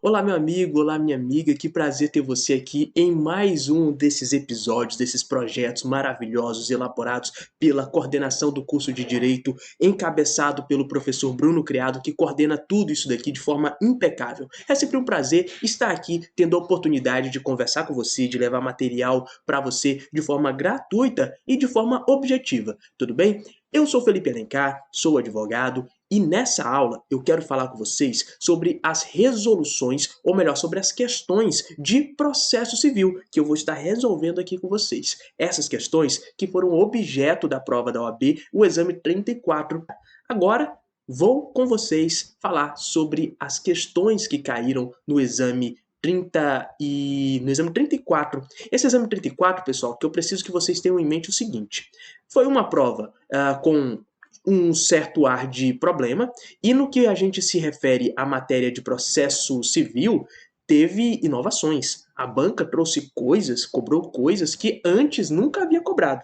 Olá, meu amigo, olá, minha amiga, que prazer ter você aqui em mais um desses episódios, desses projetos maravilhosos elaborados pela coordenação do curso de Direito, encabeçado pelo professor Bruno Criado, que coordena tudo isso daqui de forma impecável. É sempre um prazer estar aqui tendo a oportunidade de conversar com você, de levar material para você de forma gratuita e de forma objetiva, tudo bem? Eu sou Felipe Alencar, sou advogado e nessa aula eu quero falar com vocês sobre as resoluções, ou melhor, sobre as questões de processo civil que eu vou estar resolvendo aqui com vocês. Essas questões que foram objeto da prova da OAB, o exame 34. Agora vou com vocês falar sobre as questões que caíram no exame 34. Esse exame 34, pessoal, que eu preciso que vocês tenham em mente o seguinte: foi uma prova com um certo ar de problema, e no que a gente se refere à matéria de processo civil, teve inovações. A banca trouxe coisas, cobrou coisas que antes nunca havia cobrado,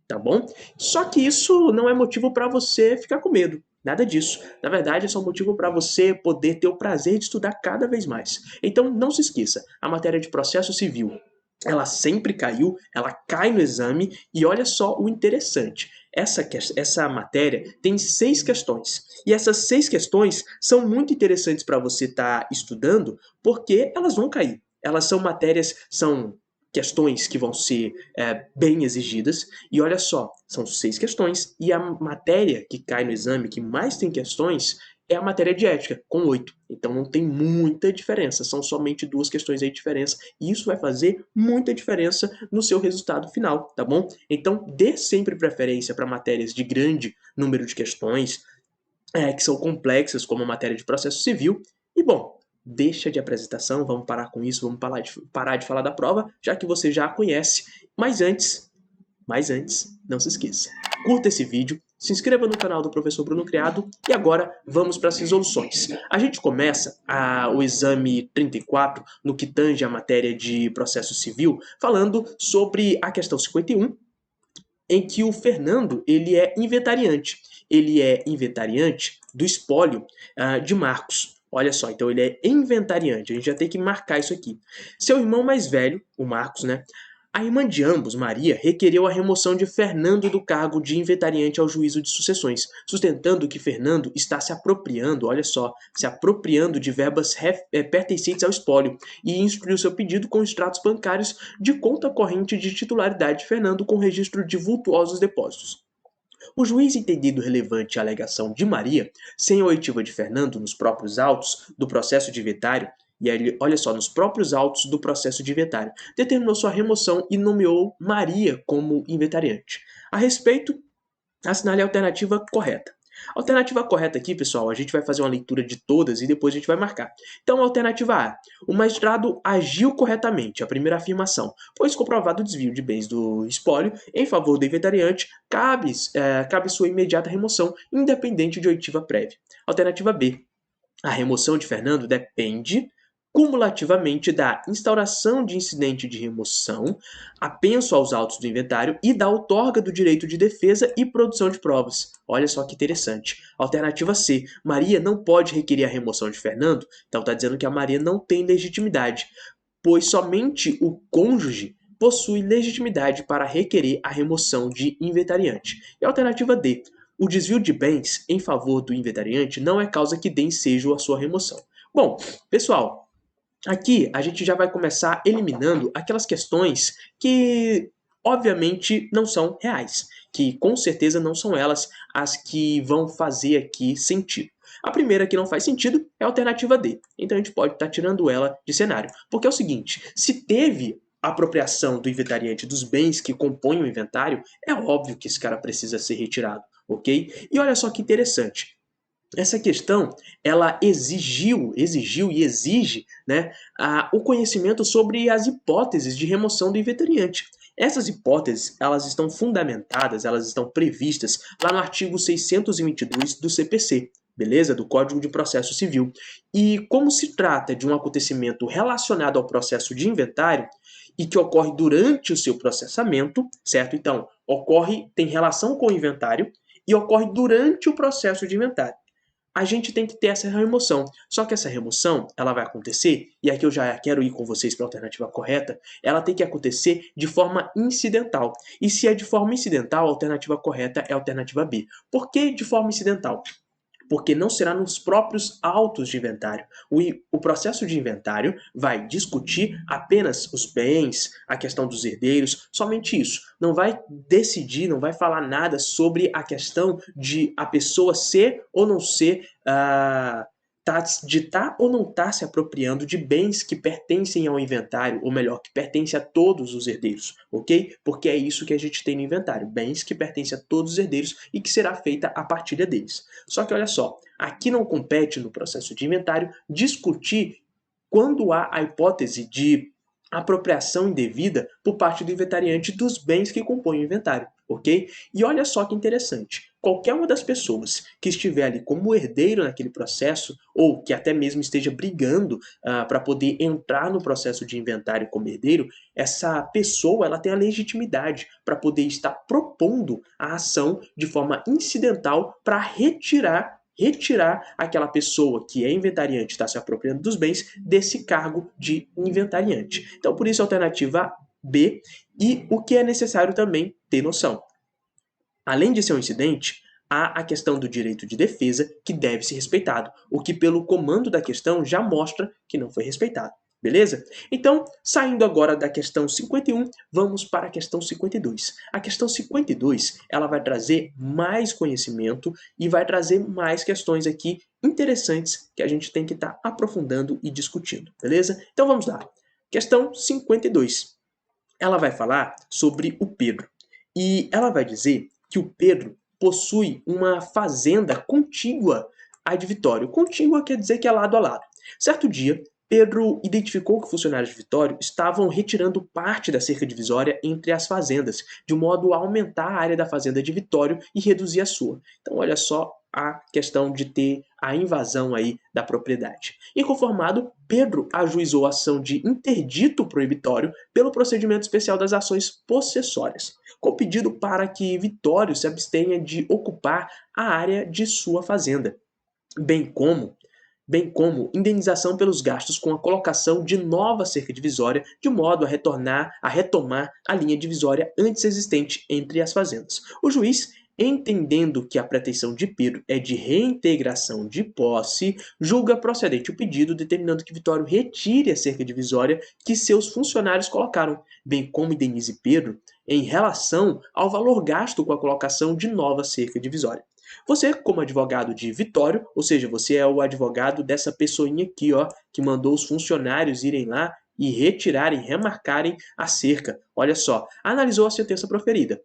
tá bom? Só que isso não é motivo para você ficar com medo. Nada disso. Na verdade, é só motivo para você poder ter o prazer de estudar cada vez mais. Então, não se esqueça, a matéria de processo civil, ela sempre caiu, ela cai no exame, e olha só o interessante. Essa matéria tem 6 questões. E essas 6 questões são muito interessantes para você estar estudando, porque elas vão cair. Elas são questões que vão ser bem exigidas, e olha só, são 6 questões, e a matéria que cai no exame, que mais tem questões, é a matéria de ética, com 8. Então não tem muita diferença, são somente 2 questões aí de diferença, e isso vai fazer muita diferença no seu resultado final, tá bom? Então dê sempre preferência para matérias de grande número de questões, que são complexas, como a matéria de processo civil, e bom, deixa de apresentação, vamos parar com isso, vamos parar de falar da prova, já que você já a conhece. Mas antes, não se esqueça, curta esse vídeo, se inscreva no canal do professor Bruno Criado, e agora vamos para as resoluções. A gente começa o exame 34, no que tange a matéria de processo civil, falando sobre a questão 51, em que o Fernando ele é inventariante. Ele é inventariante do espólio de Marcos. Olha só, então ele é inventariante. A gente já tem que marcar isso aqui. Seu irmão mais velho, o Marcos, né? A irmã de ambos, Maria, requereu a remoção de Fernando do cargo de inventariante ao juízo de sucessões, sustentando que Fernando está se apropriando, olha só, se apropriando de verbas pertencentes ao espólio, e instruiu seu pedido com extratos bancários de conta corrente de titularidade de Fernando com registro de vultuosos depósitos. O juiz, entendido relevante a alegação de Maria, sem a oitiva de Fernando nos próprios autos do processo de inventário, e aí, olha só, nos próprios autos do processo de inventário, determinou sua remoção e nomeou Maria como inventariante. A respeito, assinale a alternativa correta. A alternativa correta aqui, pessoal, a gente vai fazer uma leitura de todas e depois a gente vai marcar. Então, alternativa A. O magistrado agiu corretamente, a primeira afirmação, pois comprovado o desvio de bens do espólio em favor do inventariante, cabe sua imediata remoção, independente de oitiva prévia. Alternativa B. A remoção de Fernando depende cumulativamente da instauração de incidente de remoção, apenso aos autos do inventário e da outorga do direito de defesa e produção de provas. Olha só que interessante. Alternativa C. Maria não pode requerer a remoção de Fernando, então está dizendo que a Maria não tem legitimidade, pois somente o cônjuge possui legitimidade para requerer a remoção de inventariante. E a alternativa D. O desvio de bens em favor do inventariante não é causa que dê ensejo à sua remoção. Bom, pessoal, aqui a gente já vai começar eliminando aquelas questões que obviamente não são reais, que com certeza não são elas as que vão fazer aqui sentido. A primeira que não faz sentido é a alternativa D, então a gente pode estar tirando ela de cenário, porque é o seguinte: se teve apropriação do inventariante dos bens que compõem o inventário, é óbvio que esse cara precisa ser retirado, ok? E olha só que interessante. Essa questão, ela exigiu e exige, né, o conhecimento sobre as hipóteses de remoção do inventariante. Essas hipóteses, elas estão fundamentadas, elas estão previstas lá no artigo 622 do CPC, beleza? Do Código de Processo Civil. E como se trata de um acontecimento relacionado ao processo de inventário e que ocorre durante o seu processamento, certo? Então, tem relação com o inventário e ocorre durante o processo de inventário. a gente tem que ter essa remoção. Só que essa remoção, ela vai acontecer, e aqui eu já quero ir com vocês para a alternativa correta, ela tem que acontecer de forma incidental. E se é de forma incidental, a alternativa correta é a alternativa B. Por que de forma incidental? Porque não será nos próprios autos de inventário. O processo de inventário vai discutir apenas os bens, a questão dos herdeiros, somente isso. Não vai decidir, não vai falar nada sobre a questão de a pessoa ser ou não ser de estar ou não estar se apropriando de bens que pertencem ao inventário, ou melhor, que pertencem a todos os herdeiros, ok? Porque é isso que a gente tem no inventário, bens que pertencem a todos os herdeiros e que será feita a partilha deles. Só que olha só, aqui não compete no processo de inventário discutir quando há a hipótese de apropriação indevida por parte do inventariante dos bens que compõem o inventário, ok? E olha só que interessante, qualquer uma das pessoas que estiver ali como herdeiro naquele processo, ou que até mesmo esteja brigando para poder entrar no processo de inventário como herdeiro, essa pessoa ela tem a legitimidade para poder estar propondo a ação de forma incidental para retirar aquela pessoa que é inventariante, está se apropriando dos bens, desse cargo de inventariante. Então, por isso, a alternativa B, e o que é necessário também ter noção. Além de ser um incidente, há a questão do direito de defesa que deve ser respeitado, o que pelo comando da questão já mostra que não foi respeitado. Beleza? Então, saindo agora da questão 51, vamos para a questão 52. A questão 52, ela vai trazer mais conhecimento e vai trazer mais questões aqui interessantes que a gente tem que estar aprofundando e discutindo, beleza? Então vamos lá. Questão 52. Ela vai falar sobre o Pedro. E ela vai dizer que o Pedro possui uma fazenda contígua à de Vitório. Contígua quer dizer que é lado a lado. Certo dia, Pedro identificou que funcionários de Vitório estavam retirando parte da cerca divisória entre as fazendas, de modo a aumentar a área da fazenda de Vitório e reduzir a sua. Então, olha só a questão de ter a invasão aí da propriedade. Inconformado, Pedro ajuizou a ação de interdito proibitório pelo procedimento especial das ações possessórias, com pedido para que Vitório se abstenha de ocupar a área de sua fazenda, bem como indenização pelos gastos com a colocação de nova cerca divisória, de modo a retomar a linha divisória antes existente entre as fazendas. O juiz, entendendo que a pretensão de Pedro é de reintegração de posse, julga procedente o pedido, determinando que Vitório retire a cerca divisória que seus funcionários colocaram, bem como indenize Pedro em relação ao valor gasto com a colocação de nova cerca divisória. Você, como advogado de Vitório, ou seja, você é o advogado dessa pessoinha aqui, ó, que mandou os funcionários irem lá e retirarem, remarcarem a cerca. Olha só, analisou a sentença proferida.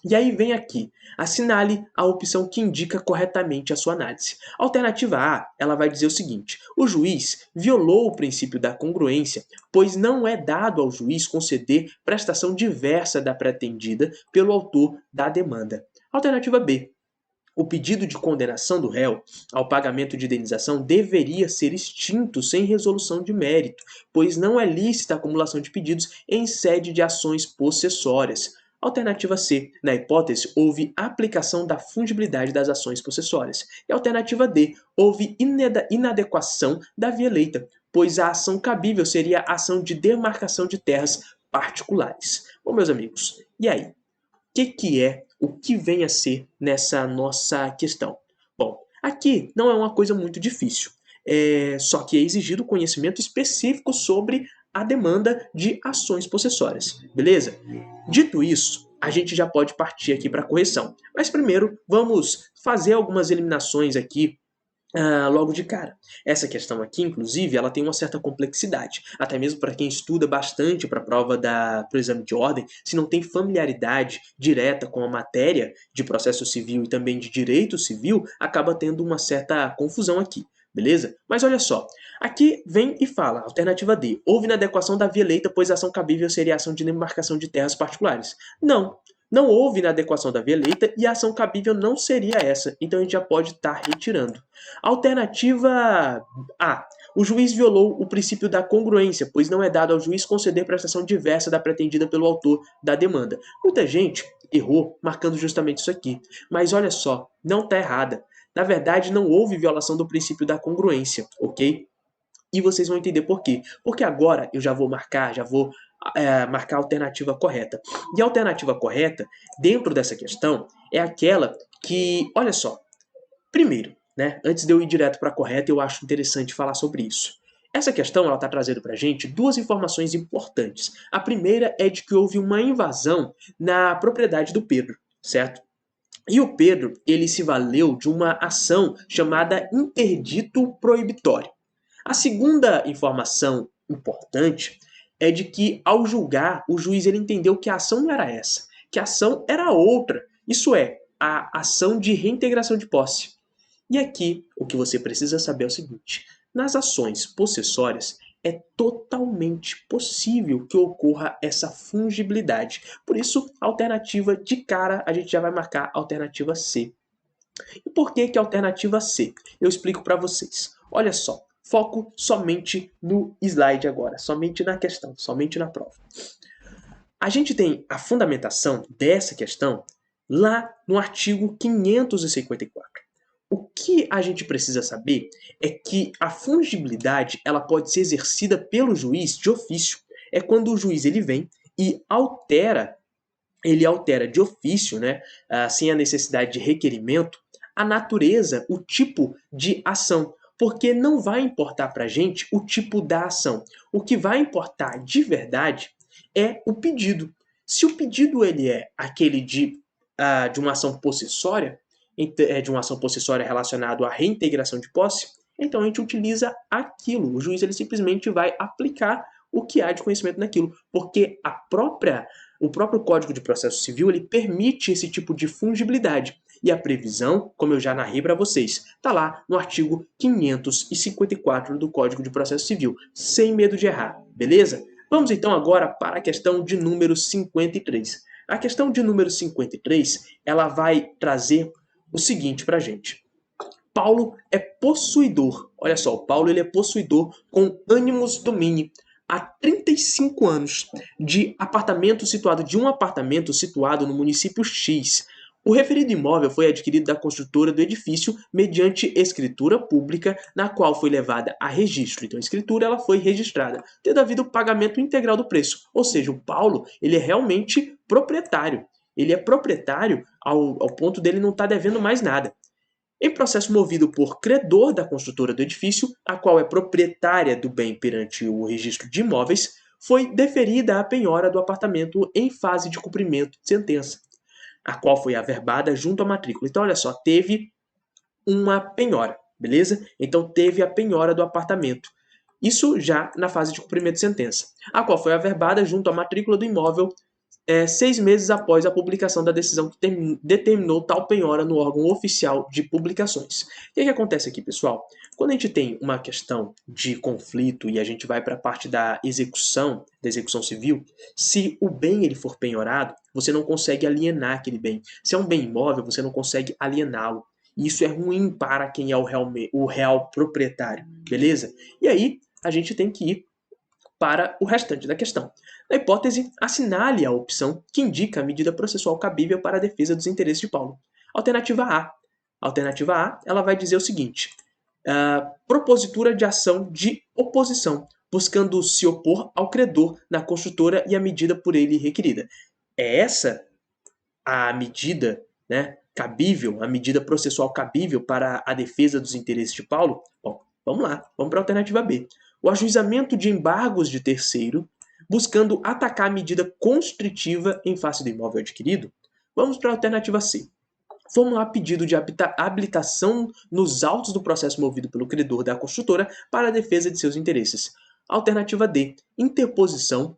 E aí vem aqui, assinale a opção que indica corretamente a sua análise. A alternativa A, ela vai dizer o seguinte: o juiz violou o princípio da congruência, pois não é dado ao juiz conceder prestação diversa da pretendida pelo autor da demanda. Alternativa B, o pedido de condenação do réu ao pagamento de indenização deveria ser extinto sem resolução de mérito, pois não é lícita a acumulação de pedidos em sede de ações possessórias. Alternativa C, na hipótese, houve aplicação da fungibilidade das ações possessórias. E alternativa D, houve inadequação da via eleita, pois a ação cabível seria a ação de demarcação de terras particulares. Bom, meus amigos, e aí? O que vem a ser nessa nossa questão? Bom, aqui não é uma coisa muito difícil, só que é exigido conhecimento específico sobre a demanda de ações possessórias, beleza? Dito isso, a gente já pode partir aqui para a correção. Mas primeiro, vamos fazer algumas eliminações aqui logo de cara. Essa questão aqui, inclusive, ela tem uma certa complexidade, até mesmo para quem estuda bastante para a prova pro exame de ordem, se não tem familiaridade direta com a matéria de processo civil e também de direito civil, acaba tendo uma certa confusão aqui. Beleza? Mas olha só, aqui vem e fala, alternativa D, houve inadequação da via eleita, pois a ação cabível seria a ação de demarcação de terras particulares. Não houve inadequação da via eleita e a ação cabível não seria essa, então a gente já pode estar retirando. Alternativa A, O juiz violou o princípio da congruência, pois não é dado ao juiz conceder prestação diversa da pretendida pelo autor da demanda. Muita gente errou marcando justamente isso aqui. Mas olha só, não está errada. Na verdade, não houve violação do princípio da congruência, ok? E vocês vão entender por quê. Porque agora eu já vou marcar a alternativa correta. E a alternativa correta, dentro dessa questão, é aquela que, olha só, primeiro, né, antes de eu ir direto para a correta, eu acho interessante falar sobre isso. Essa questão está trazendo para a gente duas informações importantes. A primeira é de que houve uma invasão na propriedade do Pedro, certo? E o Pedro, ele se valeu de uma ação chamada interdito proibitório. A segunda informação importante é de que, ao julgar, o juiz ele entendeu que a ação não era essa, que a ação era outra. Isso é, a ação de reintegração de posse. E aqui, o que você precisa saber é o seguinte: nas ações possessórias, é totalmente possível que ocorra essa fungibilidade. Por isso, a alternativa de cara, a gente já vai marcar a alternativa C. E por que que a alternativa C? Eu explico para vocês. Olha só, foco somente no slide agora, somente na questão, somente na prova. A gente tem a fundamentação dessa questão lá no artigo 554. O que a gente precisa saber é que a fungibilidade ela pode ser exercida pelo juiz de ofício. É quando o juiz ele vem e ele altera de ofício, né, sem a necessidade de requerimento, a natureza, o tipo de ação. Porque não vai importar para a gente o tipo da ação. O que vai importar de verdade é o pedido. Se o pedido ele é aquele de uma ação possessória, de uma ação possessória relacionada à reintegração de posse, então a gente utiliza aquilo. O juiz ele simplesmente vai aplicar o que há de conhecimento naquilo, porque o próprio Código de Processo Civil ele permite esse tipo de fungibilidade. E a previsão, como eu já narrei para vocês, está lá no artigo 554 do Código de Processo Civil, sem medo de errar, beleza? Vamos então agora para a questão de número 53. A questão de número 53, ela vai trazer o seguinte para a gente. Paulo é possuidor, olha só, Paulo ele é possuidor com animus domini há 35 anos de um apartamento situado no município X. O referido imóvel foi adquirido da construtora do edifício mediante escritura pública, na qual foi levada a registro. Então a escritura ela foi registrada, tendo havido o pagamento integral do preço. Ou seja, o Paulo ele é realmente proprietário. Ele é proprietário ao ponto dele não estar devendo mais nada. Em processo movido por credor da construtora do edifício, a qual é proprietária do bem perante o registro de imóveis, foi deferida a penhora do apartamento em fase de cumprimento de sentença, a qual foi averbada junto à matrícula. Então, olha só, teve uma penhora, beleza? Então, teve a penhora do apartamento. Isso já na fase de cumprimento de sentença, a qual foi averbada junto à matrícula do imóvel 6 meses após a publicação da decisão que determinou tal penhora no órgão oficial de publicações. O que acontece aqui, pessoal? Quando a gente tem uma questão de conflito e a gente vai para a parte da execução civil, se o bem ele for penhorado, você não consegue alienar aquele bem. Se é um bem imóvel, você não consegue aliená-lo. E isso é ruim para quem é o real proprietário, beleza? E aí, a gente tem que ir para o restante da questão. Na hipótese, assinale a opção que indica a medida processual cabível para a defesa dos interesses de Paulo. Alternativa A. A alternativa A, ela vai dizer o seguinte: propositura de ação de oposição, buscando se opor ao credor na construtora e a medida por ele requerida. É essa a medida, né, cabível, a medida processual cabível para a defesa dos interesses de Paulo? Bom, vamos lá, vamos para a alternativa B. O ajuizamento de embargos de terceiro, buscando atacar a medida constritiva em face do imóvel adquirido? Vamos para a alternativa C. Formular pedido de habilitação nos autos do processo movido pelo credor da construtora para a defesa de seus interesses. Alternativa D. Interposição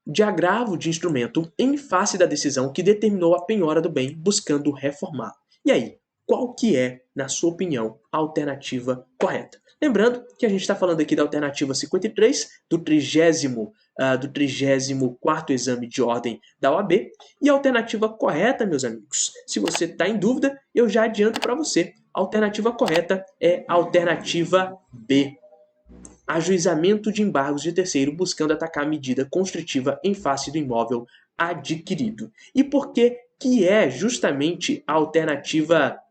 de agravo de instrumento em face da decisão que determinou a penhora do bem, buscando reformá-lo. E aí, qual que é, na sua opinião, a alternativa correta? Lembrando que a gente está falando aqui da alternativa 53, do 34º exame de ordem da OAB, e a alternativa correta, meus amigos, se você está em dúvida, eu já adianto para você. A alternativa correta é a alternativa B. ajuizamento de embargos de terceiro buscando atacar a medida constritiva em face do imóvel adquirido. E por que é justamente a alternativa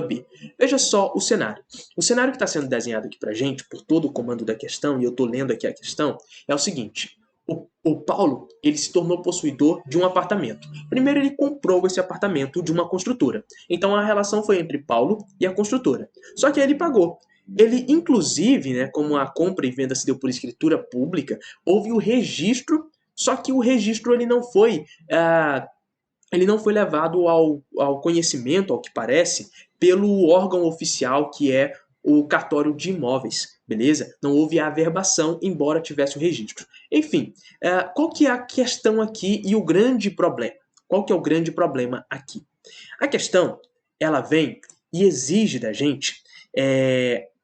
B? Veja só o cenário. O cenário que está sendo desenhado aqui para a gente, por todo o comando da questão, e eu estou lendo aqui a questão, é o seguinte. O Paulo, ele se tornou possuidor de um apartamento. Primeiro ele comprou esse apartamento de uma construtora. Então a relação foi entre Paulo e a construtora. Só que ele pagou. Ele, inclusive, né, como a compra e venda se deu por escritura pública, houve o registro, só que o registro ele não foi levado ao conhecimento, ao que parece, pelo órgão oficial que é o cartório de imóveis, beleza? Não houve a averbação, embora tivesse o registro. Enfim, qual que é a questão aqui e o grande problema? Qual que é o grande problema aqui? A questão, ela vem e exige da gente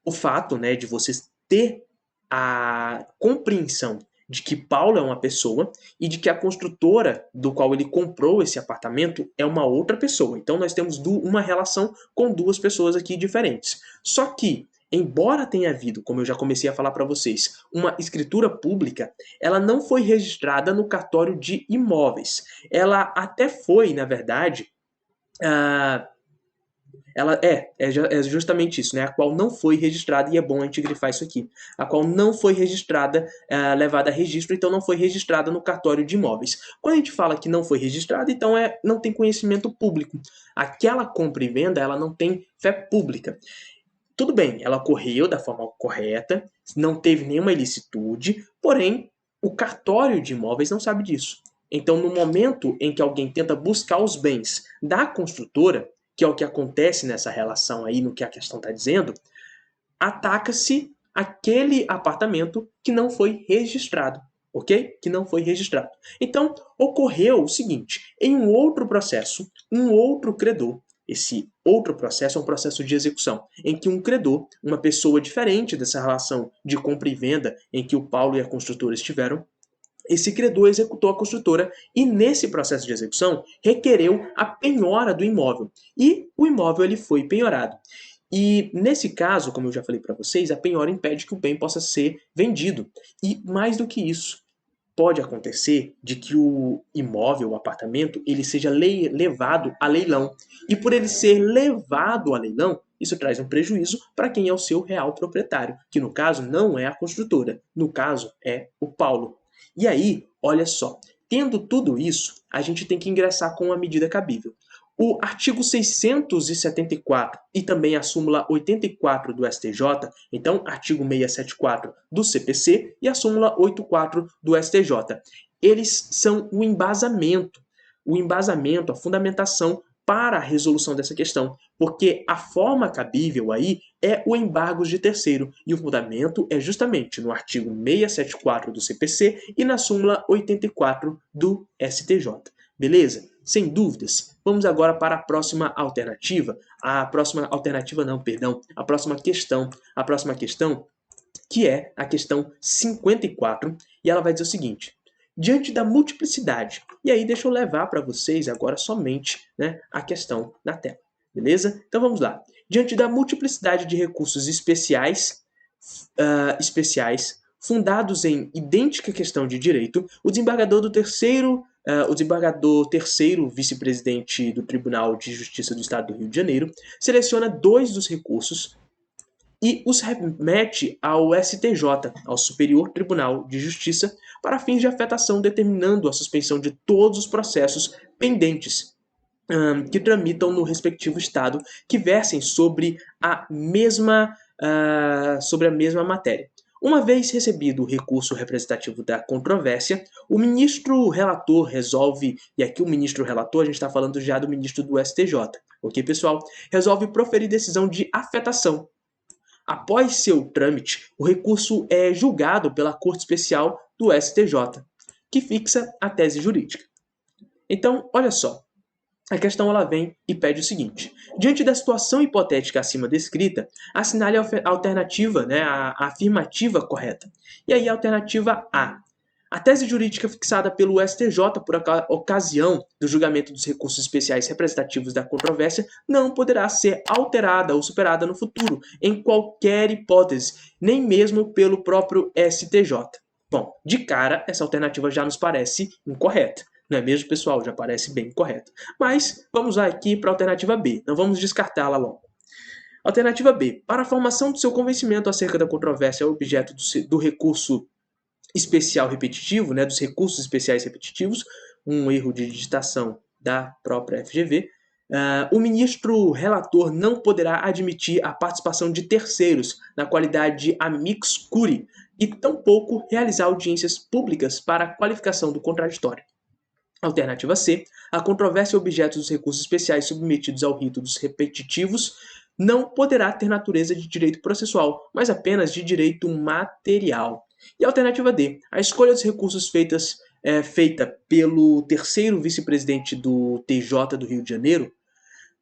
o fato, né, de vocês ter a compreensão de que Paulo é uma pessoa e de que a construtora do qual ele comprou esse apartamento é uma outra pessoa. Então nós temos uma relação com duas pessoas aqui diferentes. Só que, embora tenha havido, como eu já comecei a falar para vocês, uma escritura pública, ela não foi registrada no cartório de imóveis. Ela até foi, na verdade, ela é justamente isso, né? A qual não foi registrada, e é bom a gente grifar isso aqui, a qual não foi registrada, levada a registro, então não foi registrada no cartório de imóveis. Quando a gente fala que não foi registrada, então não tem conhecimento público. Aquela compra e venda, ela não tem fé pública. Tudo bem, ela ocorreu da forma correta, não teve nenhuma ilicitude, porém, o cartório de imóveis não sabe disso. Então, no momento em que alguém tenta buscar os bens da construtora, que é o que acontece nessa relação aí, no que a questão está dizendo, ataca-se aquele apartamento que não foi registrado, ok? Que não foi registrado. Então, ocorreu o seguinte, em um outro processo, um outro credor, esse outro processo é um processo de execução, em que um credor, uma pessoa diferente dessa relação de compra e venda em que o Paulo e a construtora estiveram, esse credor executou a construtora e, nesse processo de execução, requereu a penhora do imóvel. E o imóvel ele foi penhorado. E, nesse caso, como eu já falei para vocês, a penhora impede que o bem possa ser vendido. E, mais do que isso, pode acontecer de que o imóvel, o apartamento, ele seja levado a leilão. E, por ele ser levado a leilão, isso traz um prejuízo para quem é o seu real proprietário, que, no caso, não é a construtora. No caso, é o Paulo. E aí, olha só, tendo tudo isso, a gente tem que ingressar com uma medida cabível. O artigo 674 e também a súmula 84 do STJ, então artigo 674 do CPC e a súmula 84 do STJ, eles são o embasamento, a fundamentação para a resolução dessa questão, porque a forma cabível aí é o embargo de terceiro, e o fundamento é justamente no artigo 674 do CPC e na súmula 84 do STJ. Beleza? Sem dúvidas. Vamos agora para a próxima alternativa. A próxima questão. A próxima questão, que é a questão 54, e ela vai dizer o seguinte: diante da multiplicidade. E aí deixa eu levar para vocês agora somente, né, a questão na tela. Beleza? Então vamos lá. Diante da multiplicidade de recursos especiais fundados em idêntica questão de direito, o desembargador terceiro vice-presidente do Tribunal de Justiça do Estado do Rio de Janeiro seleciona 2 dos recursos e os remete ao STJ, ao Superior Tribunal de Justiça, para fins de afetação, determinando a suspensão de todos os processos pendentes que tramitam no respectivo Estado, que versem sobre a mesma matéria. Uma vez recebido o recurso representativo da controvérsia, o ministro relator resolve, e aqui o ministro relator, a gente está falando já do ministro do STJ, ok, pessoal? Resolve proferir decisão de afetação. Após seu trâmite, o recurso é julgado pela Corte Especial do STJ, que fixa a tese jurídica. Então, olha só, a questão ela vem e pede o seguinte: diante da situação hipotética acima descrita, assinale a alternativa, né, a afirmativa correta. E aí a alternativa A: A tese jurídica fixada pelo STJ por ocasião do julgamento dos recursos especiais representativos da controvérsia não poderá ser alterada ou superada no futuro, em qualquer hipótese, nem mesmo pelo próprio STJ. Bom, de cara, essa alternativa já nos parece incorreta. Não é mesmo, pessoal? Já parece bem incorreta. Mas vamos lá aqui para a alternativa B. Não vamos descartá-la logo. Alternativa B. Para a formação do seu convencimento acerca da controvérsia objeto do recurso especial repetitivo, né, dos recursos especiais repetitivos, um erro de digitação da própria FGV, o ministro relator não poderá admitir a participação de terceiros na qualidade de amicus curiae e tampouco realizar audiências públicas para a qualificação do contraditório. Alternativa C. A controvérsia objeto dos recursos especiais submetidos ao rito dos repetitivos não poderá ter natureza de direito processual, mas apenas de direito material. E a alternativa D. A escolha dos recursos feita pelo terceiro vice-presidente do TJ do Rio de Janeiro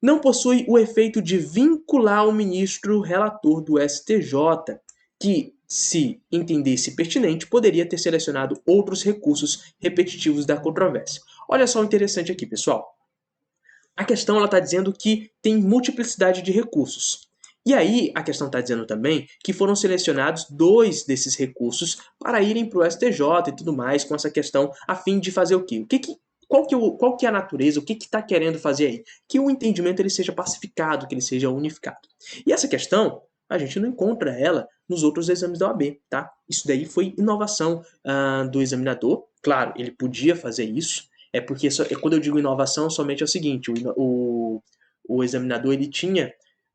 não possui o efeito de vincular o ministro relator do STJ, que, se entendesse pertinente, poderia ter selecionado outros recursos repetitivos da controvérsia. Olha só o interessante aqui, pessoal. A questão está dizendo que tem multiplicidade de recursos. E aí, a questão está dizendo também que foram selecionados 2 desses recursos para irem para o STJ e tudo mais, com essa questão, a fim de fazer o quê? Qual que é a natureza? O que está querendo fazer aí? Que o entendimento ele seja pacificado, que ele seja unificado. E essa questão, a gente não encontra ela nos outros exames da OAB, tá? Isso daí foi inovação do examinador. Claro, ele podia fazer isso. É porque, quando eu digo inovação, somente é o seguinte, o examinador ele tinha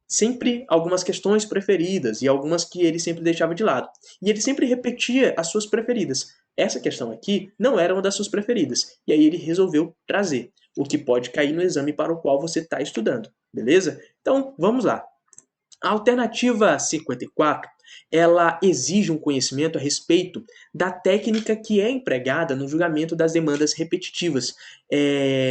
sempre algumas questões preferidas e algumas que ele sempre deixava de lado. E ele sempre repetia as suas preferidas. Essa questão aqui não era uma das suas preferidas. E aí ele resolveu trazer, o que pode cair no exame para o qual você está estudando. Beleza? Então, vamos lá. A alternativa 54, ela exige um conhecimento a respeito da técnica que é empregada no julgamento das demandas repetitivas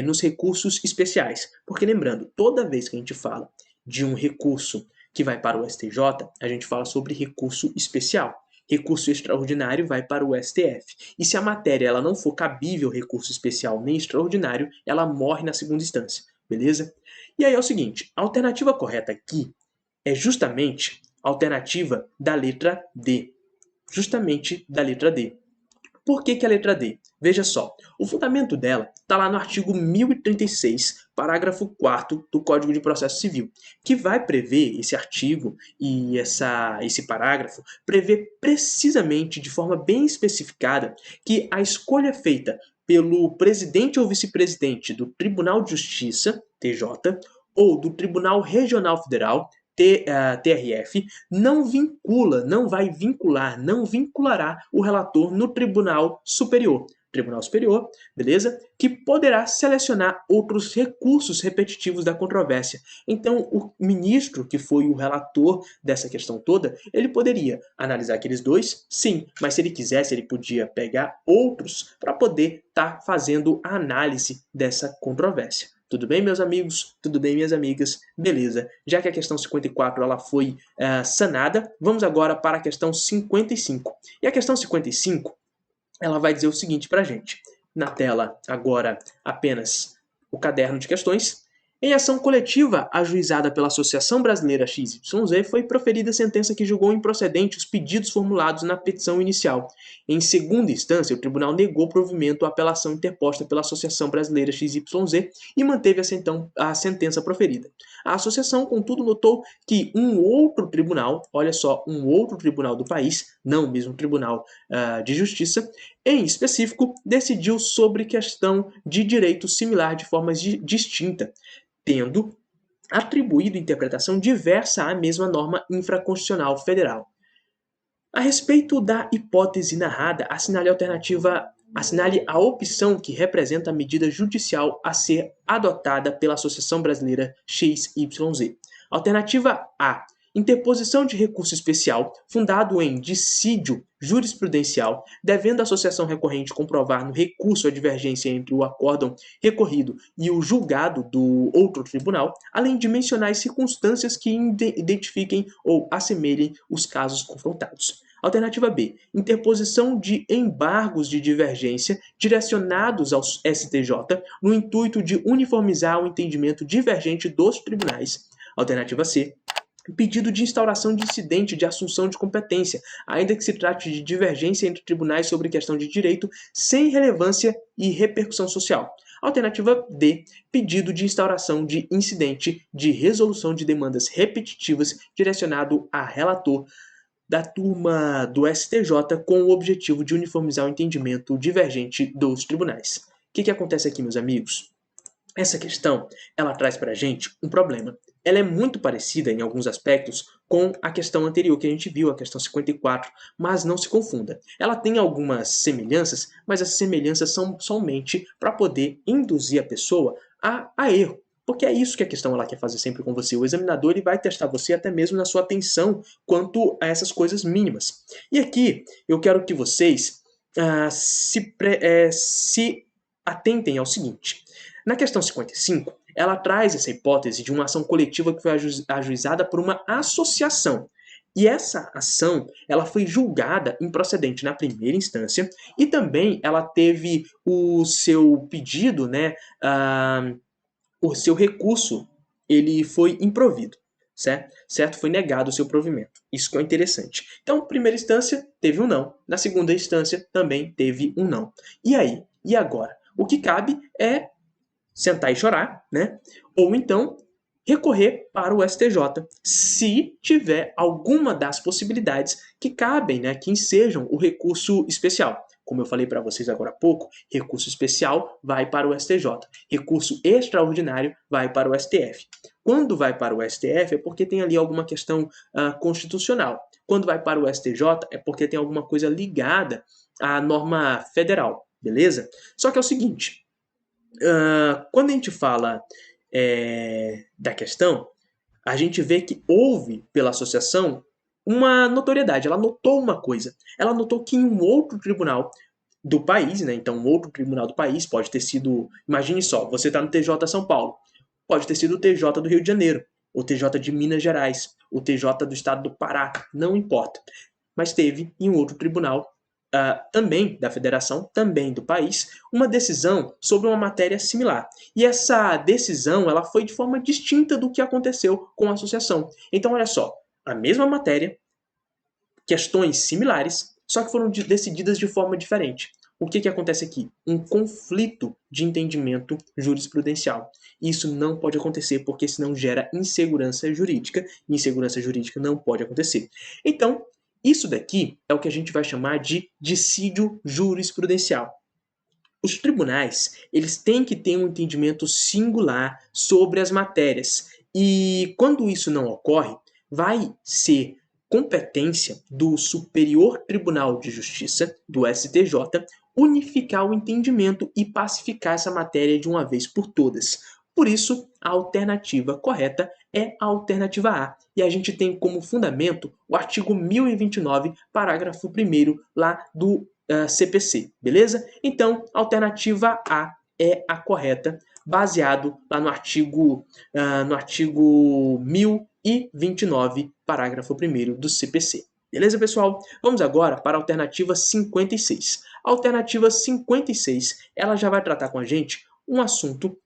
nos recursos especiais. Porque lembrando, toda vez que a gente fala de um recurso que vai para o STJ, a gente fala sobre recurso especial. Recurso extraordinário vai para o STF. E se a matéria ela não for cabível recurso especial nem extraordinário, ela morre na segunda instância. Beleza? E aí é o seguinte, a alternativa correta aqui é justamente a alternativa da letra D. Justamente da letra D. Por que a letra D? Veja só, o fundamento dela está lá no artigo 1036, parágrafo 4º do Código de Processo Civil, que vai prever, esse artigo e esse parágrafo, prevê precisamente, de forma bem especificada, que a escolha feita pelo presidente ou vice-presidente do Tribunal de Justiça, TJ, ou do Tribunal Regional Federal, TRF, não vinculará o relator no Tribunal Superior. Tribunal Superior, beleza? Que poderá selecionar outros recursos repetitivos da controvérsia. Então, o ministro, que foi o relator dessa questão toda, ele poderia analisar aqueles 2, sim, mas se ele quisesse, ele podia pegar outros para poder estar fazendo a análise dessa controvérsia. Tudo bem, meus amigos? Tudo bem, minhas amigas? Beleza. Já que a questão 54 ela foi sanada, vamos agora para a questão 55. E a questão 55, ela vai dizer o seguinte para a gente. Na tela, agora, apenas o caderno de questões. Em ação coletiva ajuizada pela Associação Brasileira XYZ, foi proferida sentença que julgou improcedente os pedidos formulados na petição inicial. Em segunda instância, o tribunal negou provimento à apelação interposta pela Associação Brasileira XYZ e manteve a sentença proferida. A associação, contudo, notou que um outro tribunal, olha só, um outro tribunal do país, não o mesmo tribunal de justiça, em específico, decidiu sobre questão de direito similar de forma distinta, tendo atribuído interpretação diversa à mesma norma infraconstitucional federal. A respeito da hipótese narrada, assinale a opção que representa a medida judicial a ser adotada pela Associação Brasileira XYZ. Alternativa A. Interposição de recurso especial fundado em dissídio jurisprudencial, devendo a associação recorrente comprovar no recurso a divergência entre o acórdão recorrido e o julgado do outro tribunal, além de mencionar as circunstâncias que identifiquem ou assemelhem os casos confrontados. Alternativa B, interposição de embargos de divergência direcionados ao STJ no intuito de uniformizar o entendimento divergente dos tribunais. Alternativa C, pedido de instauração de incidente de assunção de competência, ainda que se trate de divergência entre tribunais sobre questão de direito sem relevância e repercussão social. Alternativa D, pedido de instauração de incidente de resolução de demandas repetitivas direcionado a relator da turma do STJ com o objetivo de uniformizar o entendimento divergente dos tribunais. O que acontece aqui, meus amigos? Essa questão, ela traz para a gente um problema. Ela é muito parecida, em alguns aspectos, com a questão anterior que a gente viu, a questão 54, mas não se confunda. Ela tem algumas semelhanças, mas essas semelhanças são somente para poder induzir a pessoa a erro. Porque é isso que a questão ela quer fazer sempre com você. O examinador ele vai testar você até mesmo na sua atenção quanto a essas coisas mínimas. E aqui eu quero que vocês se atentem ao seguinte. Na questão 55, ela traz essa hipótese de uma ação coletiva que foi ajuizada por uma associação. E essa ação ela foi julgada improcedente na primeira instância e também ela teve o seu pedido, o seu recurso, ele foi improvido, certo? Foi negado o seu provimento. Isso que é interessante. Então, primeira instância, teve um não. Na segunda instância, também teve um não. E aí? E agora? O que cabe é sentar e chorar, ou então recorrer para o STJ, se tiver alguma das possibilidades que cabem, que ensejam o recurso especial. Como eu falei para vocês agora há pouco, recurso especial vai para o STJ, recurso extraordinário vai para o STF. Quando vai para o STF é porque tem ali alguma questão constitucional. Quando vai para o STJ é porque tem alguma coisa ligada à norma federal, beleza? Só que é o seguinte, quando a gente fala da questão, a gente vê que houve pela associação uma notoriedade. Ela notou uma coisa. Ela notou que em um outro tribunal do país, então um outro tribunal do país pode ter sido, imagine só, você está no TJ São Paulo, pode ter sido o TJ do Rio de Janeiro, o TJ de Minas Gerais, o TJ do estado do Pará, não importa. Mas teve em um outro tribunal também da federação, também do país, uma decisão sobre uma matéria similar. E essa decisão ela foi de forma distinta do que aconteceu com a associação. Então, olha só, a mesma matéria, questões similares, só que foram decididas de forma diferente. O que acontece aqui? Um conflito de entendimento jurisprudencial. Isso não pode acontecer porque senão gera insegurança jurídica, e insegurança jurídica não pode acontecer. Então, isso daqui é o que a gente vai chamar de dissídio jurisprudencial. Os tribunais, eles têm que ter um entendimento singular sobre as matérias. E quando isso não ocorre, vai ser competência do Superior Tribunal de Justiça, do STJ, unificar o entendimento e pacificar essa matéria de uma vez por todas. Por isso, a alternativa correta é a alternativa A. E a gente tem como fundamento o artigo 1029, parágrafo 1º, lá do CPC, beleza? Então, a alternativa A é a correta, baseado lá no artigo 1029, parágrafo 1º do CPC. Beleza, pessoal? Vamos agora para a alternativa 56. A alternativa 56, ela já vai tratar com a gente um assunto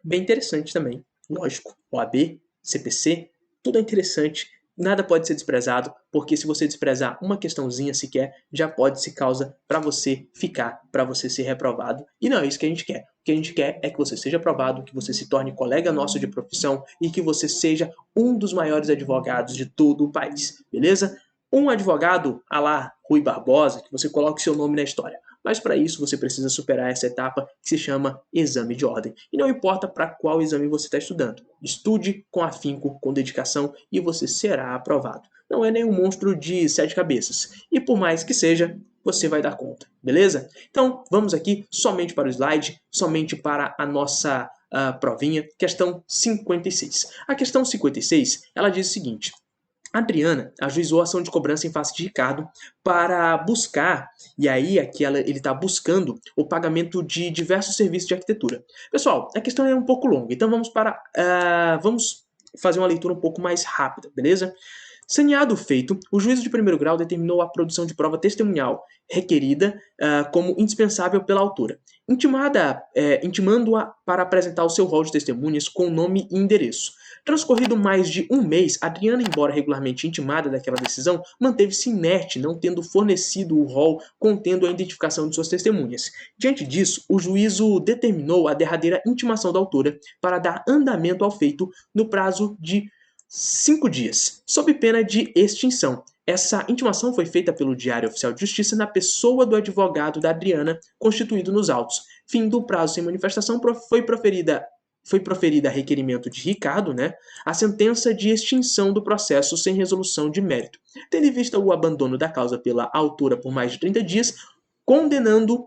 bem interessante também, lógico, OAB, CPC, tudo é interessante, nada pode ser desprezado, porque se você desprezar uma questãozinha sequer, já pode ser causa para você ficar, para você ser reprovado, e não é isso que a gente quer. O que a gente quer é que você seja aprovado, que você se torne colega nosso de profissão e que você seja um dos maiores advogados de todo o país, beleza? Um advogado à la Rui Barbosa, que você coloque seu nome na história. Mas para isso você precisa superar essa etapa que se chama exame de ordem. E não importa para qual exame você está estudando. Estude com afinco, com dedicação e você será aprovado. Não é nenhum monstro de 7 cabeças. E por mais que seja, você vai dar conta, beleza? Então vamos aqui somente para o slide, somente para a nossa provinha, questão 56. A questão 56, ela diz o seguinte: Adriana ajuizou a ação de cobrança em face de Ricardo para buscar, e aí aqui ele está buscando o pagamento de diversos serviços de arquitetura. Pessoal, a questão é um pouco longa, então vamos fazer uma leitura um pouco mais rápida, beleza? Saneado o feito, o juízo de primeiro grau determinou a produção de prova testemunhal requerida como indispensável pela autora, intimando-a para apresentar o seu rol de testemunhas com nome e endereço. Transcorrido mais de um mês, Adriana, embora regularmente intimada daquela decisão, manteve-se inerte, não tendo fornecido o rol contendo a identificação de suas testemunhas. Diante disso, o juízo determinou a derradeira intimação da autora para dar andamento ao feito no prazo de 5 dias, sob pena de extinção. Essa intimação foi feita pelo Diário Oficial de Justiça na pessoa do advogado da Adriana, constituído nos autos. Fim do prazo sem manifestação, foi proferida a requerimento de Ricardo, a sentença de extinção do processo sem resolução de mérito, tendo em vista o abandono da causa pela autora por mais de 30 dias, condenando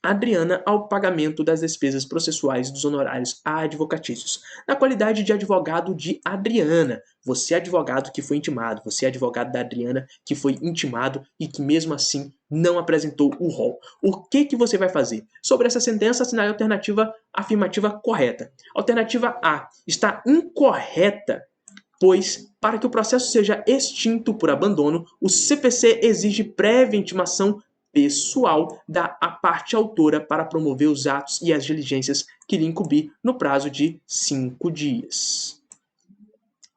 Adriana ao pagamento das despesas processuais dos honorários advocatícios. Na qualidade de advogado de Adriana, você advogado que foi intimado, você advogado da Adriana que foi intimado e que mesmo assim não apresentou o rol. O que você vai fazer? Sobre essa sentença, assinale a alternativa afirmativa correta. Alternativa A está incorreta, pois, para que o processo seja extinto por abandono, o CPC exige prévia intimação pessoal da parte autora para promover os atos e as diligências que lhe incumbir no prazo de 5 dias.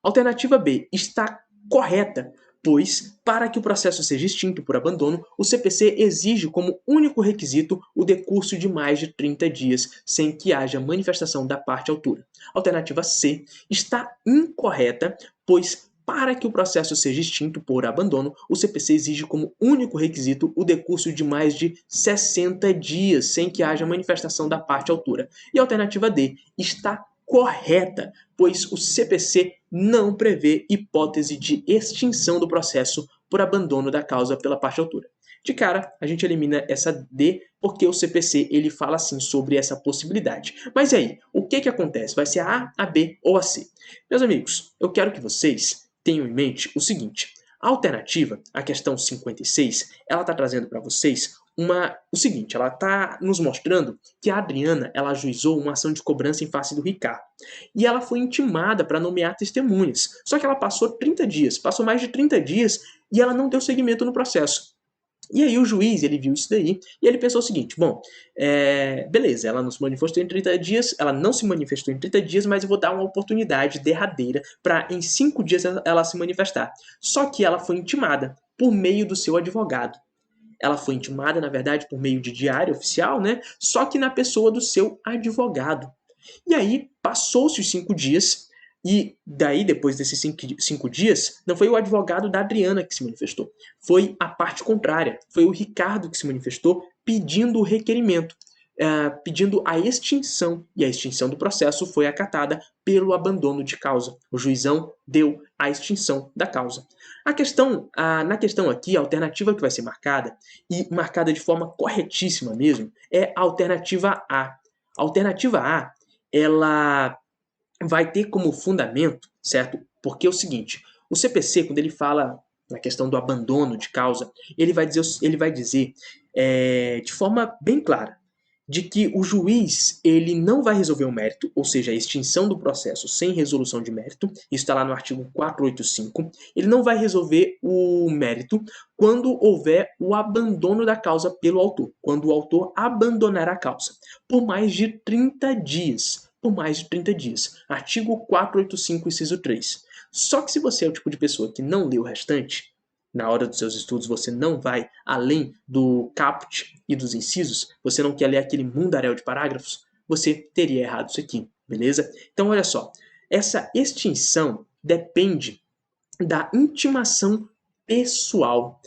Alternativa B está correta, pois, para que o processo seja extinto por abandono, o CPC exige como único requisito o decurso de mais de 30 dias, sem que haja manifestação da parte autora. Alternativa C está incorreta, pois, para que o processo seja extinto por abandono, o CPC exige como único requisito o decurso de mais de 60 dias, sem que haja manifestação da parte autora. E a alternativa D está correta, pois o CPC não prevê hipótese de extinção do processo por abandono da causa pela parte autora. De cara, a gente elimina essa D, porque o CPC ele fala assim sobre essa possibilidade. Mas e aí, o que acontece? Vai ser a A, a B ou a C? Meus amigos, eu quero que vocês tenham em mente o seguinte: a alternativa, a questão 56, ela está trazendo para vocês o seguinte, ela está nos mostrando que a Adriana ela ajuizou uma ação de cobrança em face do Ricardo. E ela foi intimada para nomear testemunhas. Só que ela passou mais de 30 dias e ela não deu seguimento no processo. E aí o juiz, ele viu isso daí e ele pensou o seguinte: bom, beleza, ela não se manifestou em 30 dias, ela não se manifestou em 30 dias, mas eu vou dar uma oportunidade derradeira para em 5 dias ela se manifestar. Só que ela foi intimada por meio do seu advogado. Ela foi intimada, na verdade, por meio de diário oficial, só que na pessoa do seu advogado. E aí passou-se os 5 dias. E daí, depois desses 5 dias, não foi o advogado da Adriana que se manifestou. Foi a parte contrária. Foi o Ricardo que se manifestou pedindo o requerimento, pedindo a extinção. E a extinção do processo foi acatada pelo abandono de causa. O juizão deu a extinção da causa. Na questão aqui, a alternativa que vai ser marcada, e marcada de forma corretíssima mesmo, é a alternativa A. A alternativa A, ela vai ter como fundamento, certo? Porque é o seguinte, o CPC, quando ele fala na questão do abandono de causa, ele vai dizer de forma bem clara, de que o juiz ele não vai resolver o mérito, ou seja, a extinção do processo sem resolução de mérito, isso está lá no artigo 485, ele não vai resolver o mérito quando houver o abandono da causa pelo autor, quando o autor abandonar a causa, por mais de 30 dias. Por mais de 30 dias. Artigo 485, inciso 3. Só que se você é o tipo de pessoa que não lê o restante, na hora dos seus estudos você não vai além do caput e dos incisos, você não quer ler aquele mundaréu de parágrafos, você teria errado isso aqui, beleza? Então olha só, essa extinção depende da intimação pessoal.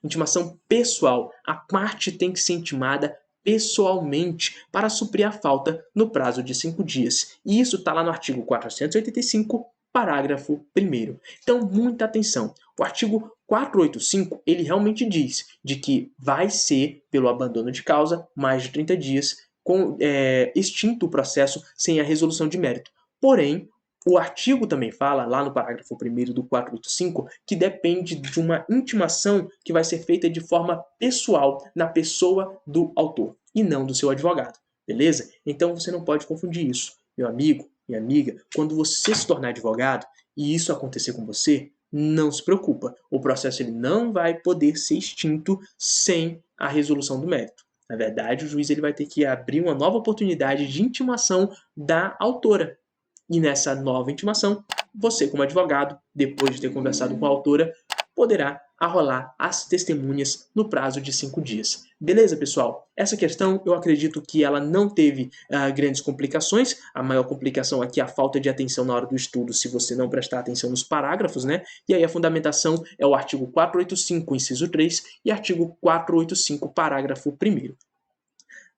Intimação pessoal. A parte tem que ser intimada pessoalmente para suprir a falta no prazo de 5 dias. E isso está lá no artigo 485, parágrafo 1º. Então, muita atenção. O artigo 485, ele realmente diz de que vai ser, pelo abandono de causa, mais de 30 dias, extinto o processo sem a resolução de mérito. Porém, o artigo também fala, lá no parágrafo 1º do 485, que depende de uma intimação que vai ser feita de forma pessoal na pessoa do autor e não do seu advogado, beleza? Então você não pode confundir isso. Meu amigo, minha amiga, quando você se tornar advogado e isso acontecer com você, não se preocupa, o processo ele não vai poder ser extinto sem a resolução do mérito. Na verdade, o juiz ele vai ter que abrir uma nova oportunidade de intimação da autora. E nessa nova intimação, você, como advogado, depois de ter conversado com a autora, poderá arrolar as testemunhas no prazo de 5 dias. Beleza, pessoal? Essa questão, eu acredito que ela não teve grandes complicações. A maior complicação aqui é a falta de atenção na hora do estudo, se você não prestar atenção nos parágrafos, né? E aí a fundamentação é o artigo 485, inciso 3, e artigo 485, parágrafo 1º.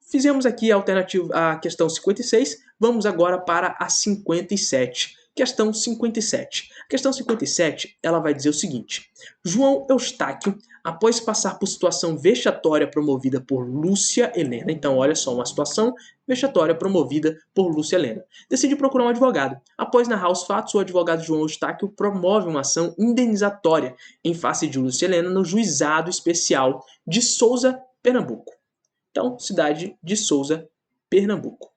Fizemos aqui a questão 56, vamos agora para a 57. Questão 57. A questão 57, ela vai dizer o seguinte: João Eustáquio, após passar por situação vexatória promovida por Lúcia Helena, então olha só, uma situação vexatória promovida por Lúcia Helena, decide procurar um advogado. Após narrar os fatos, o advogado João Eustáquio promove uma ação indenizatória em face de Lúcia Helena no Juizado Especial de Souza, Pernambuco. Então, cidade de Souza, Pernambuco.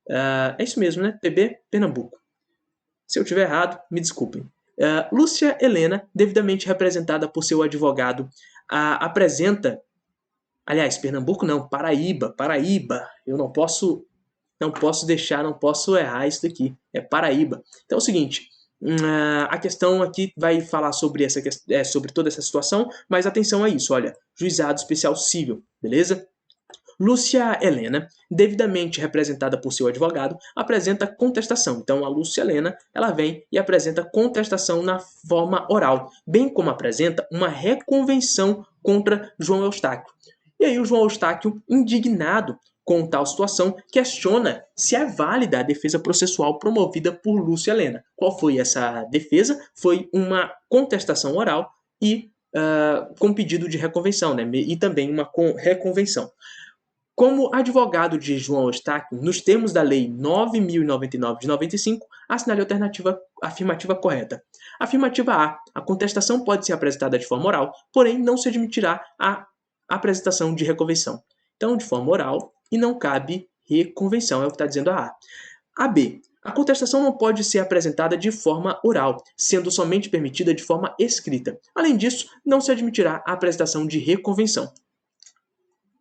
É isso mesmo, né? PB, Pernambuco. Se eu tiver errado, me desculpem. Lúcia Helena, devidamente representada por seu advogado, apresenta... Aliás, Pernambuco não, Paraíba. Eu não posso errar isso daqui. É Paraíba. Então é o seguinte, a questão aqui vai falar sobre toda essa situação, mas atenção a isso, olha. Juizado Especial Cível, beleza? Lúcia Helena, devidamente representada por seu advogado, apresenta contestação. Então, a Lúcia Helena, ela vem e apresenta contestação na forma oral, bem como apresenta uma reconvenção contra João Eustáquio. E aí o João Eustáquio, indignado com tal situação, questiona se é válida a defesa processual promovida por Lúcia Helena. Qual foi essa defesa? Foi uma contestação oral e com pedido de reconvenção, né? E também uma reconvenção. Como advogado de João Eustáquio, nos termos da Lei 9.099 de 95, assinale a alternativa afirmativa correta. Afirmativa A. A contestação pode ser apresentada de forma oral, porém não se admitirá a apresentação de reconvenção. Então, de forma oral, e não cabe reconvenção, é o que está dizendo a A. A B. A contestação não pode ser apresentada de forma oral, sendo somente permitida de forma escrita. Além disso, não se admitirá a apresentação de reconvenção.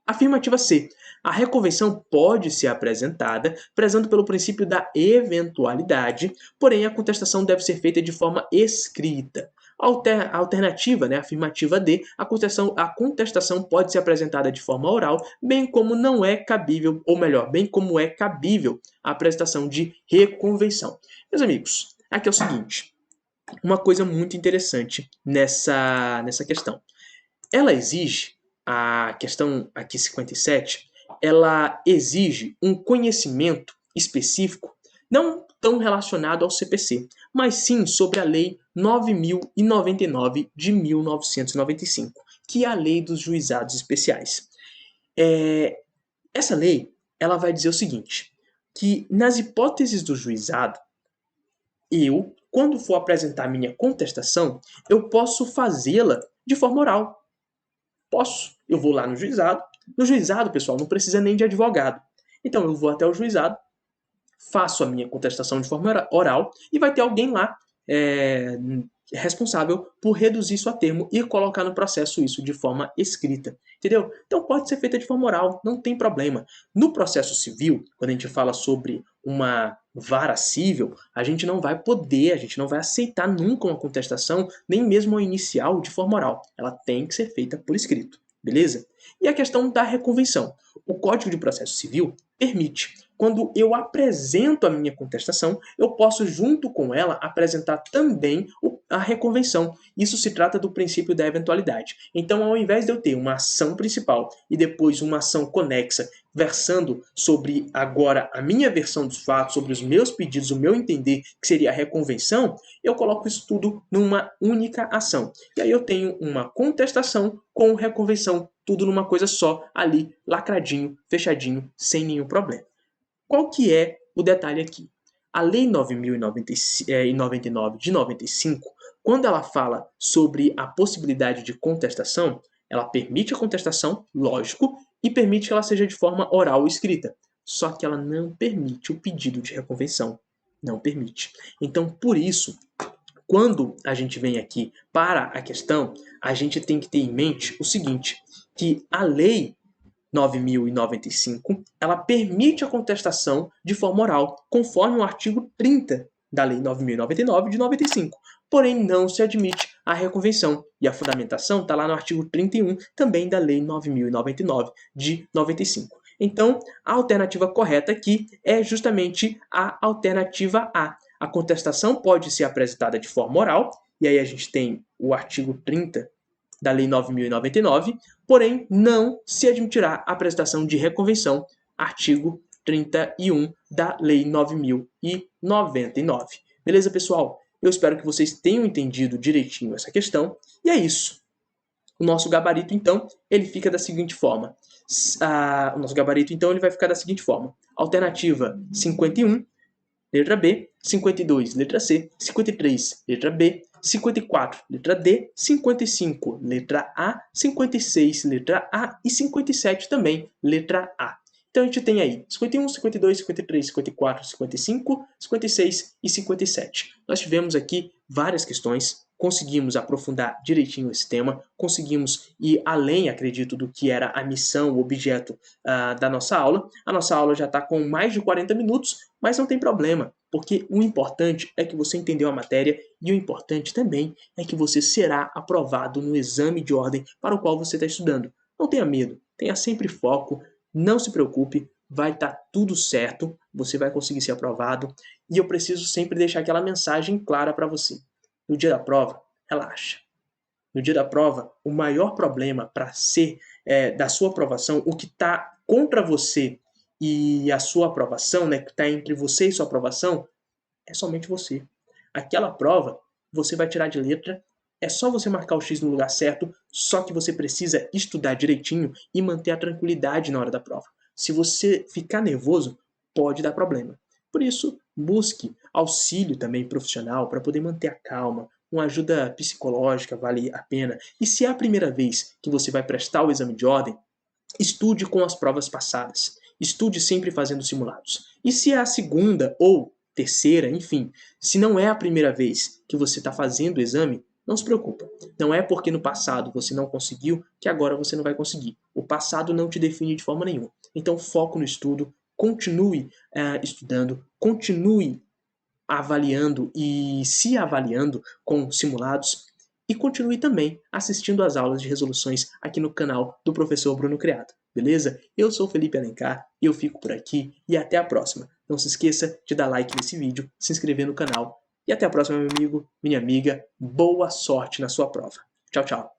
Afirmativa C. A reconvenção pode ser apresentada prezando pelo princípio da eventualidade, porém a contestação deve ser feita de forma escrita. A alternativa, né, afirmativa D, a contestação pode ser apresentada de forma oral, bem como não é cabível, ou melhor, bem como é cabível a apresentação de reconvenção. Meus amigos, aqui é o seguinte, uma coisa muito interessante nessa questão. Ela exige, a questão aqui 57, ela exige um conhecimento específico, não tão relacionado ao CPC, mas sim sobre a Lei 9.099 de 1995, que é a Lei dos Juizados Especiais. Essa lei, ela vai dizer o seguinte, que nas hipóteses do juizado, eu, quando for apresentar minha contestação, eu posso fazê-la de forma oral. Posso. Eu vou lá no juizado. No juizado, pessoal, não precisa nem de advogado. Então, eu vou até o juizado, faço a minha contestação de forma oral e vai ter alguém lá responsável por reduzir isso a termo e colocar no processo isso de forma escrita. Entendeu? Então, pode ser feita de forma oral, não tem problema. No processo civil, quando a gente fala sobre uma vara cível, a gente não vai aceitar nunca uma contestação, nem mesmo a inicial, de forma oral. Ela tem que ser feita por escrito, beleza? E a questão da reconvenção. O Código de Processo Civil permite, quando eu apresento a minha contestação, eu posso, junto com ela, apresentar também a reconvenção. Isso se trata do princípio da eventualidade. Então, ao invés de eu ter uma ação principal e depois uma ação conexa, versando sobre agora a minha versão dos fatos, sobre os meus pedidos, o meu entender, que seria a reconvenção, eu coloco isso tudo numa única ação. E aí eu tenho uma contestação com reconvenção, tudo numa coisa só, ali, lacradinho, fechadinho, sem nenhum problema. Qual que é o detalhe aqui? A Lei 9.099 de 95, quando ela fala sobre a possibilidade de contestação, ela permite a contestação, lógico, e permite que ela seja de forma oral ou escrita. Só que ela não permite o pedido de reconvenção. Não permite. Então, por isso, quando a gente vem aqui para a questão, a gente tem que ter em mente o seguinte, que a Lei 9.095, ela permite a contestação de forma oral, conforme o artigo 30 da Lei 9.099 de 95. Porém, não se admite a reconvenção. E a fundamentação está lá no artigo 31, também da Lei 9.099 de 95. Então, a alternativa correta aqui é justamente a alternativa A. A contestação pode ser apresentada de forma oral, e aí a gente tem o artigo 30 da Lei 9.099, porém não se admitirá a apresentação de reconvenção, artigo 31 da Lei 9.099. Beleza, pessoal? Eu espero que vocês tenham entendido direitinho essa questão, e é isso. O nosso gabarito, então, ele fica da seguinte forma. O nosso gabarito, então, ele vai ficar da seguinte forma. Alternativa 51, letra B, 52, letra C, 53, letra B, 54, letra D, 55, letra A, 56, letra A e 57 também, letra A. Então a gente tem aí 51, 52, 53, 54, 55, 56 e 57. Nós tivemos aqui várias questões, conseguimos aprofundar direitinho esse tema, conseguimos ir além, acredito, do que era a missão, o objeto da nossa aula. A nossa aula já está com mais de 40 minutos, mas não tem problema, porque o importante é que você entendeu a matéria e o importante também é que você será aprovado no exame de ordem para o qual você está estudando. Não tenha medo, tenha sempre foco, não se preocupe, vai estar tudo certo, você vai conseguir ser aprovado e eu preciso sempre deixar aquela mensagem clara para você. No dia da prova, relaxa. No dia da prova, o maior problema para ser da sua aprovação, o que está contra você e a sua aprovação, né, que está entre você e sua aprovação, é somente você. Aquela prova, você vai tirar de letra, é só você marcar o X no lugar certo, só que você precisa estudar direitinho e manter a tranquilidade na hora da prova. Se você ficar nervoso, pode dar problema. Por isso, busque auxílio também profissional para poder manter a calma. Uma ajuda psicológica vale a pena. E se é a primeira vez que você vai prestar o exame de ordem, estude com as provas passadas. Estude sempre fazendo simulados. E se é a segunda ou terceira, enfim, se não é a primeira vez que você está fazendo o exame, não se preocupa. Não é porque no passado você não conseguiu que agora você não vai conseguir. O passado não te define de forma nenhuma. Então foco no estudo, continue estudando, continue avaliando e se avaliando com simulados e continue também assistindo às aulas de resoluções aqui no canal do professor Bruno Criado, beleza? Eu sou Felipe Alencar, eu fico por aqui e até a próxima. Não se esqueça de dar like nesse vídeo, se inscrever no canal e até a próxima, meu amigo, minha amiga. Boa sorte na sua prova. Tchau, tchau.